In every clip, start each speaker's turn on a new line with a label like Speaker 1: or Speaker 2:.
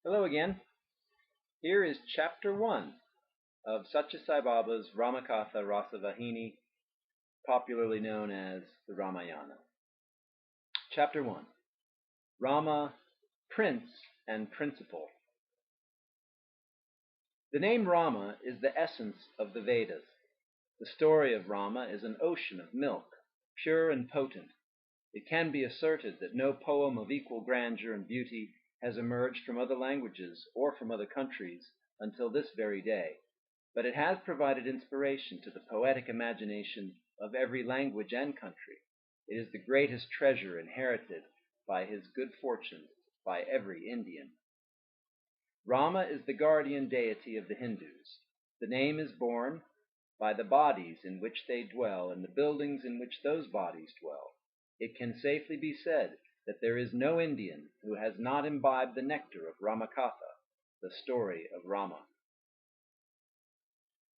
Speaker 1: Hello again. Here is chapter 1 of Sathya Sai Baba's Ramakatha Rasavahini, popularly known as the Ramayana. Chapter 1. Rama, Prince and Principal. The name Rama is the essence of the Vedas. The story of Rama is an ocean of milk, pure and potent. It can be asserted that no poem of equal grandeur and beauty has emerged from other languages or from other countries until this very day, but it has provided inspiration to the poetic imagination of every language and country. It is the greatest treasure inherited by his good fortune by every Indian. Rama is the guardian deity of the Hindus. The name is borne by the bodies in which they dwell and the buildings in which those bodies dwell. It can safely be said that there is no Indian who has not imbibed the nectar of Ramakatha, the story of Rama.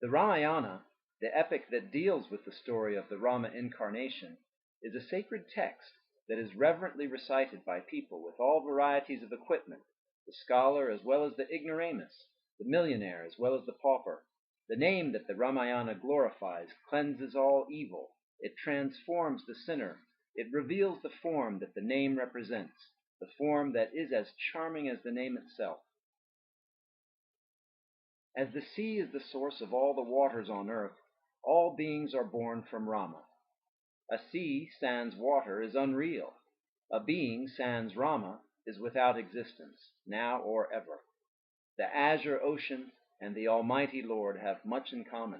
Speaker 1: The Ramayana, the epic that deals with the story of the Rama incarnation, is a sacred text that is reverently recited by people with all varieties of equipment, the scholar as well as the ignoramus, the millionaire as well as the pauper. The name that the Ramayana glorifies cleanses all evil. It transforms the sinner. It reveals the form that the name represents, the form that is as charming as the name itself. As the sea is the source of all the waters on earth, all beings are born from Rama. A sea sans water is unreal. A being sans Rama is without existence, now or ever. The azure ocean and the Almighty Lord have much in common.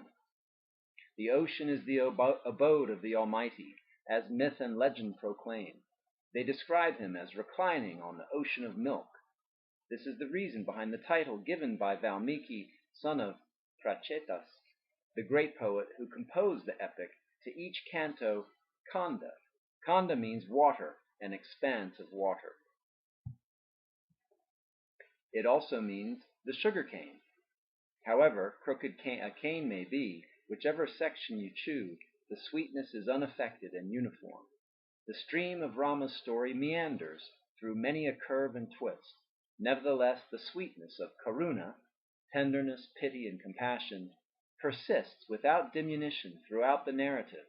Speaker 1: The ocean is the abode of the Almighty, as myth and legend proclaim. They describe him as reclining on the ocean of milk. This is the reason behind the title given by Valmiki, son of Prachetas, the great poet who composed the epic, to each canto Kanda. Kanda means water, an expanse of water. It also means the sugar cane. However crooked a cane may be, whichever section you chew, the sweetness is unaffected and uniform. The stream of Rama's story meanders through many a curve and twist. Nevertheless, the sweetness of Karuna, tenderness, pity, and compassion, persists without diminution throughout the narrative.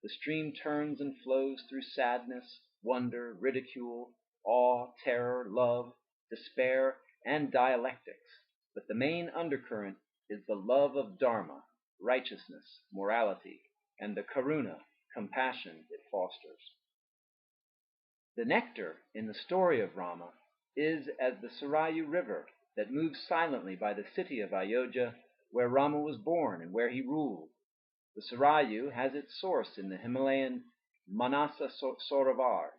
Speaker 1: The stream turns and flows through sadness, wonder, ridicule, awe, terror, love, despair, and dialectics. But the main undercurrent is the love of Dharma, righteousness, morality, and the Karuna, compassion it fosters. The nectar in the story of Rama is as the Sarayu River that moves silently by the city of Ayodhya, where Rama was born and where he ruled. The Sarayu has its source in the Himalayan Manasa Sarovar.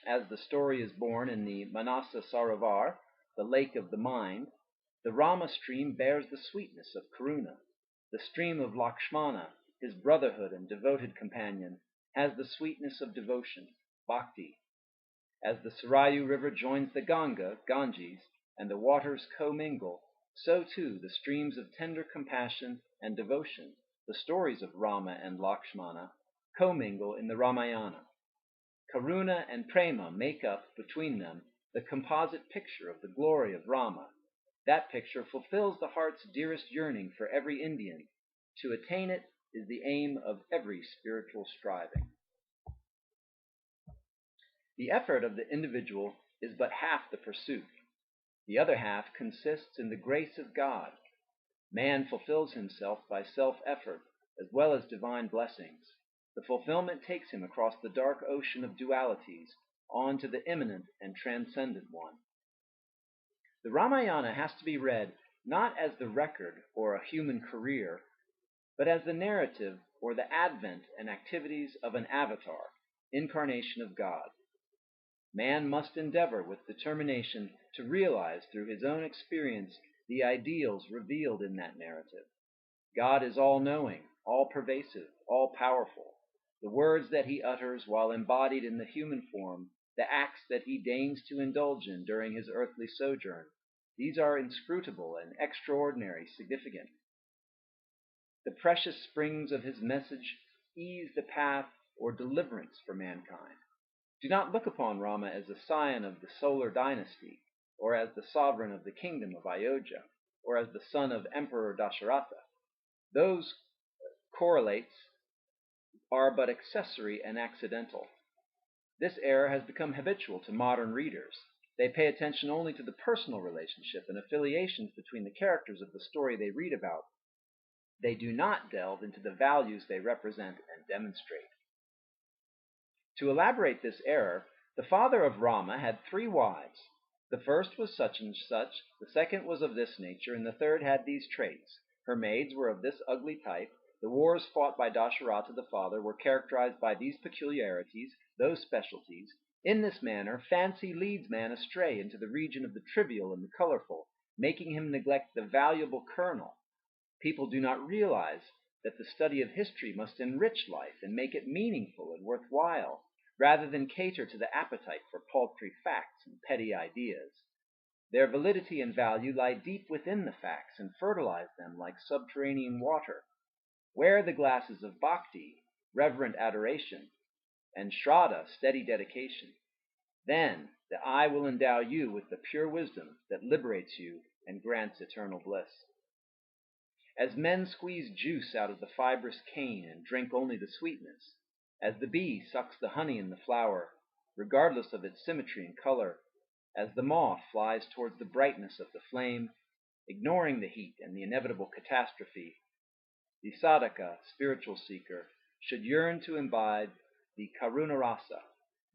Speaker 1: As the story is born in the Manasa Sarovar, the lake of the mind, the Rama stream bears the sweetness of Karuna. The stream of Lakshmana, his brotherhood and devoted companion, has the sweetness of devotion, bhakti. As the Sarayu River joins the Ganga, Ganges, and the waters commingle, so too the streams of tender compassion and devotion, the stories of Rama and Lakshmana, commingle in the Ramayana. Karuna and Prema make up, between them, the composite picture of the glory of Rama. That picture fulfills the heart's dearest yearning for every Indian. To attain it is the aim of every spiritual striving. The effort of the individual is but half the pursuit. The other half consists in the grace of God. Man fulfills himself by self-effort as well as divine blessings. The fulfillment takes him across the dark ocean of dualities on to the immanent and transcendent one. The Ramayana has to be read not as the record or a human career, but as the narrative or the advent and activities of an avatar, incarnation of God. Man must endeavor with determination to realize through his own experience the ideals revealed in that narrative. God is all-knowing, all-pervasive, all-powerful. The words that he utters while embodied in the human form, the acts that he deigns to indulge in during his earthly sojourn, these are inscrutable and extraordinary significant. The precious springs of his message ease the path or deliverance for mankind. Do not look upon Rama as a scion of the solar dynasty, or as the sovereign of the kingdom of Ayodhya, or as the son of Emperor Dasharatha. Those correlates are but accessory and accidental. This error has become habitual to modern readers. They pay attention only to the personal relationship and affiliations between the characters of the story they read about. They do not delve into the values they represent and demonstrate. To elaborate this error, the father of Rama had 3 wives. The first was such and such, the second was of this nature, and the third had these traits. Her maids were of this ugly type. The wars fought by Dasharatha the father were characterized by these peculiarities, those specialties. In this manner, fancy leads man astray into the region of the trivial and the colorful, making him neglect the valuable kernel. People do not realize that the study of history must enrich life and make it meaningful and worthwhile, rather than cater to the appetite for paltry facts and petty ideas. Their validity and value lie deep within the facts and fertilize them like subterranean water. Wear the glasses of bhakti, reverent adoration, and shraddha, steady dedication. Then the eye will endow you with the pure wisdom that liberates you and grants eternal bliss. As men squeeze juice out of the fibrous cane and drink only the sweetness, as the bee sucks the honey in the flower, regardless of its symmetry and color, as the moth flies towards the brightness of the flame, ignoring the heat and the inevitable catastrophe, the sadhaka, spiritual seeker, should yearn to imbibe the karuna rasa,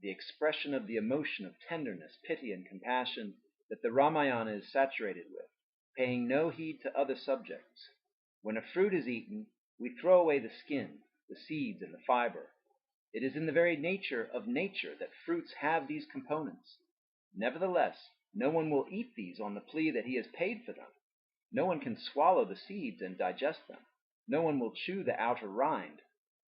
Speaker 1: the expression of the emotion of tenderness, pity, and compassion that the Ramayana is saturated with, paying no heed to other subjects. When a fruit is eaten, we throw away the skin, the seeds, and the fiber. It is in the very nature of nature that fruits have these components. Nevertheless, no one will eat these on the plea that he has paid for them. No one can swallow the seeds and digest them. No one will chew the outer rind.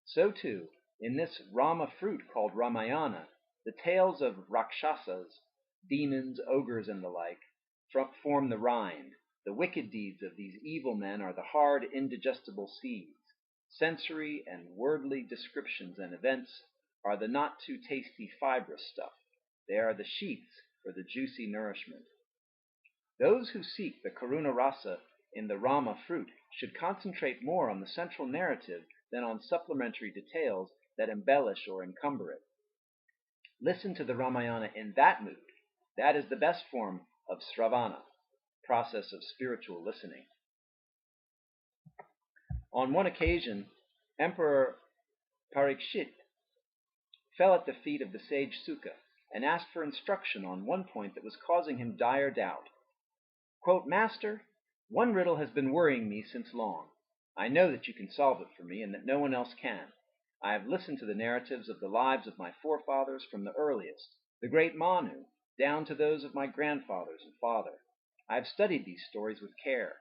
Speaker 1: So too, in this Rama fruit called Ramayana, the tales of Rakshasas, demons, ogres, and the like, form the rind. The wicked deeds of these evil men are the hard, indigestible seeds. Sensory and wordly descriptions and events are the not-too-tasty fibrous stuff. They are the sheaths for the juicy nourishment. Those who seek the karuna rasa in the Rama fruit should concentrate more on the central narrative than on supplementary details that embellish or encumber it. Listen to the Ramayana in that mood. That is the best form of sravana, process of spiritual listening. On one occasion, Emperor Parikshit fell at the feet of the sage Suka and asked for instruction on one point that was causing him dire doubt. Quote, "Master, one riddle has been worrying me since long. I know that you can solve it for me and that no one else can. I have listened to the narratives of the lives of my forefathers from the earliest, the great Manu, down to those of my grandfathers and father. I have studied these stories with care.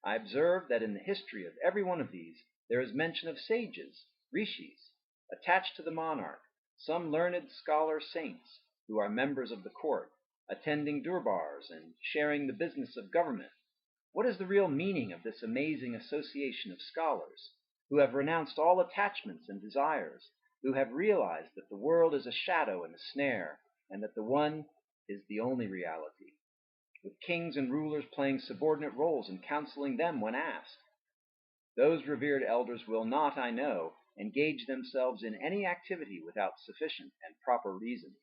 Speaker 1: I observe that in the history of every one of these there is mention of sages, rishis, attached to the monarch, some learned scholar saints who are members of the court, attending durbars and sharing the business of government. What is the real meaning of this amazing association of scholars, who have renounced all attachments and desires, who have realized that the world is a shadow and a snare, and that the one is the only reality, with kings and rulers playing subordinate roles and counseling them when asked? Those revered elders will not, I know, engage themselves in any activity without sufficient and proper reasons.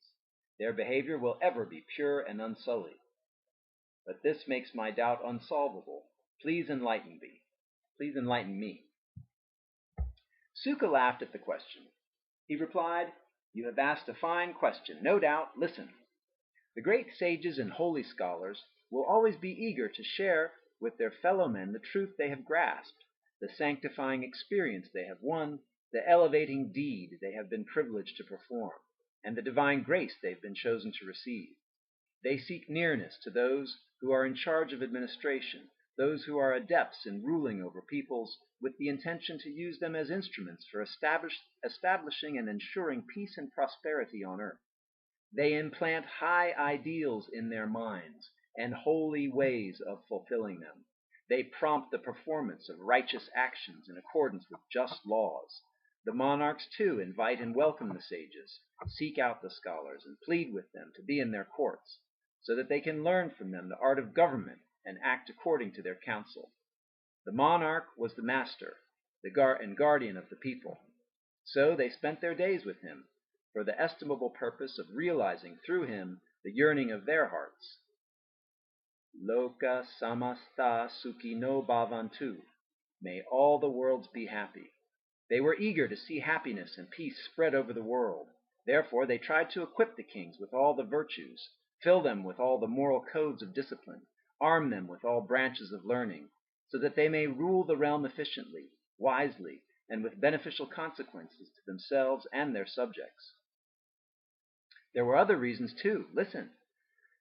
Speaker 1: Their behavior will ever be pure and unsullied. But this makes my doubt unsolvable. Please enlighten me. Please enlighten me." Suka laughed at the question. He replied, "You have asked a fine question, no doubt. Listen. The great sages and holy scholars will always be eager to share with their fellow men the truth they have grasped, the sanctifying experience they have won, the elevating deed they have been privileged to perform, and the divine grace they've been chosen to receive. They seek nearness to those who are in charge of administration, those who are adepts in ruling over peoples, with the intention to use them as instruments for establishing and ensuring peace and prosperity on earth. They implant high ideals in their minds and holy ways of fulfilling them. They prompt the performance of righteous actions in accordance with just laws. The monarchs, too, invite and welcome the sages, seek out the scholars, and plead with them to be in their courts. so that they can learn from them the art of government and act according to their counsel. The monarch was the master, and guardian of the people. So they spent their days with him, for the estimable purpose of realizing through him the yearning of their hearts. Loka samasta sukhino bhavantu. May all the worlds be happy. They were eager to see happiness and peace spread over the world. Therefore they tried to equip the kings with all the virtues, fill them with all the moral codes of discipline, arm them with all branches of learning, so that they may rule the realm efficiently, wisely, and with beneficial consequences to themselves and their subjects. There were other reasons too. Listen.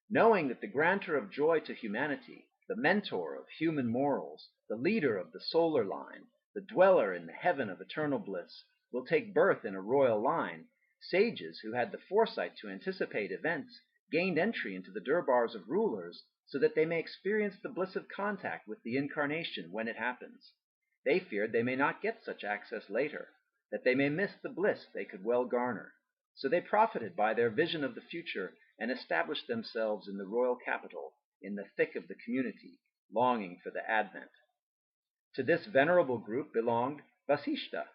Speaker 1: Knowing that the granter of joy to humanity, the mentor of human morals, the leader of the solar line, the dweller in the heaven of eternal bliss, will take birth in a royal line, sages who had the foresight to anticipate events gained entry into the durbars of rulers so that they may experience the bliss of contact with the incarnation when it happens. They feared they may not get such access later, that they may miss the bliss they could well garner. So they profited by their vision of the future and established themselves in the royal capital, in the thick of the community, longing for the advent. To this venerable group belonged Vasishta,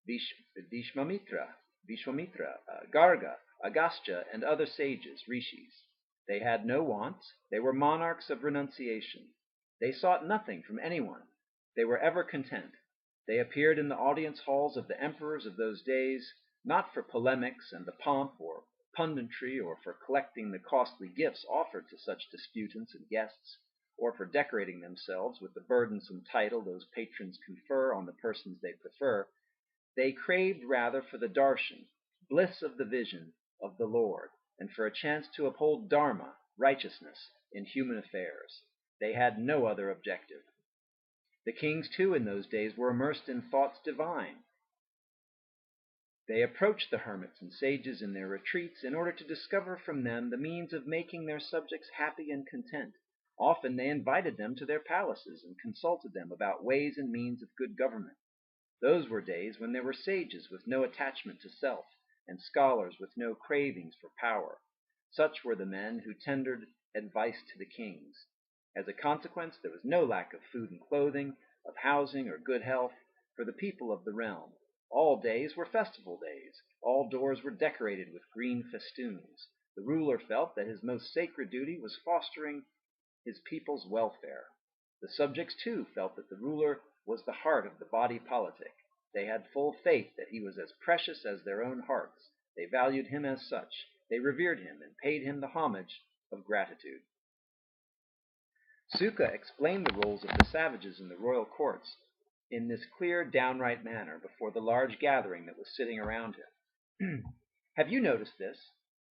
Speaker 1: Vishwamitra, Garga, Agastya, and other sages, rishis. They had no wants. They were monarchs of renunciation. They sought nothing from anyone. They were ever content. They appeared in the audience halls of the emperors of those days, not for polemics and the pomp or punditry, or for collecting the costly gifts offered to such disputants and guests, or for decorating themselves with the burdensome title those patrons confer on the persons they prefer. They craved rather for the darshan, bliss of the vision of the Lord, and for a chance to uphold dharma, righteousness, in human affairs. They had no other objective. The kings, too, in those days were immersed in thoughts divine. They approached the hermits and sages in their retreats in order to discover from them the means of making their subjects happy and content. Often they invited them to their palaces and consulted them about ways and means of good government. Those were days when there were sages with no attachment to self, and scholars with no cravings for power. Such were the men who tendered advice to the kings. As a consequence, there was no lack of food and clothing, of housing or good health, for the people of the realm. All days were festival days. All doors were decorated with green festoons. The ruler felt that his most sacred duty was fostering his people's welfare. The subjects, too, felt that the ruler was the heart of the body politic. They had full faith that he was as precious as their own hearts. They valued him as such. They revered him and paid him the homage of gratitude. Sukha explained the roles of the savages in the royal courts in this clear, downright manner before the large gathering that was sitting around him. Have you noticed this?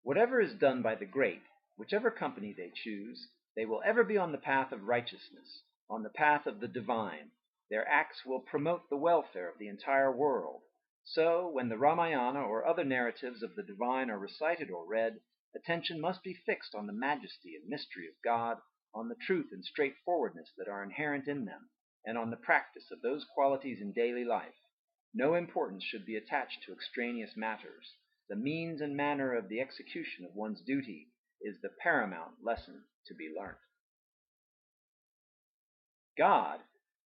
Speaker 1: Whatever is done by the great, whichever company they choose, they will ever be on the path of righteousness, on the path of the divine. Their acts will promote the welfare of the entire world. So, when the Ramayana or other narratives of the divine are recited or read, attention must be fixed on the majesty and mystery of God, on the truth and straightforwardness that are inherent in them, and on the practice of those qualities in daily life. No importance should be attached to extraneous matters. The means and manner of the execution of one's duty is the paramount lesson to be learnt. God,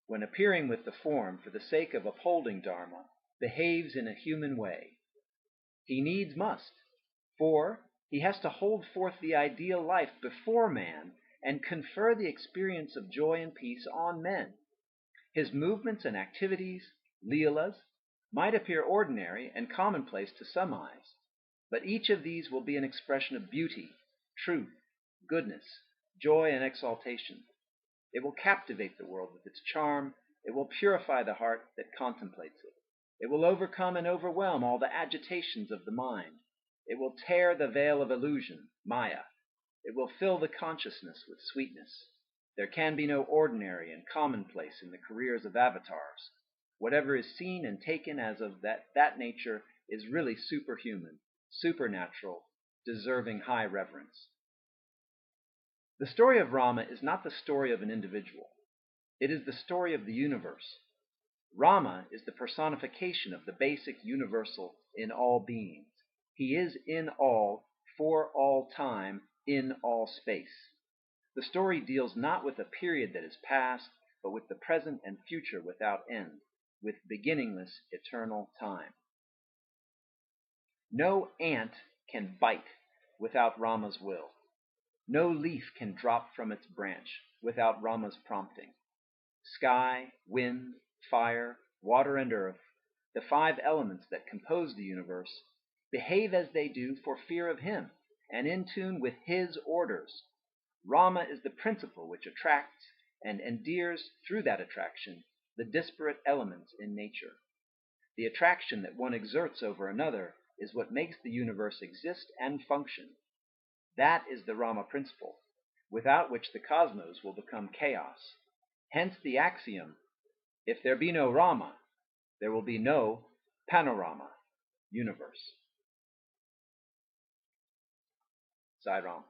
Speaker 1: when appearing with the form for the sake of upholding Dharma, behaves in a human way. He needs must, for he has to hold forth the ideal life before man and confer the experience of joy and peace on men. His movements and activities, leelas, might appear ordinary and commonplace to some eyes, but each of these will be an expression of beauty, truth, goodness, joy, and exaltation. It will captivate the world with its charm. It will purify the heart that contemplates it. It will overcome and overwhelm all the agitations of the mind. It will tear the veil of illusion, Maya. It will fill the consciousness with sweetness. There can be no ordinary and commonplace in the careers of avatars. Whatever is seen and taken as of that nature is really superhuman, supernatural, deserving high reverence. The story of Rama is not the story of an individual. It is the story of the universe. Rama is the personification of the basic universal in all beings. He is in all, for all time, in all space. The story deals not with a period that is past, but with the present and future without end, with beginningless eternal time. No ant can bite without Rama's will. No leaf can drop from its branch without Rama's prompting. Sky, wind, fire, water, and earth, the five elements that compose the universe, behave as they do for fear of him and in tune with his orders. Rama is the principle which attracts and endears through that attraction the disparate elements in nature. The attraction that one exerts over another is what makes the universe exist and function. That is the Rama principle, without which the cosmos will become chaos. Hence the axiom, if there be no Rama, there will be no panorama universe. Sai Ram.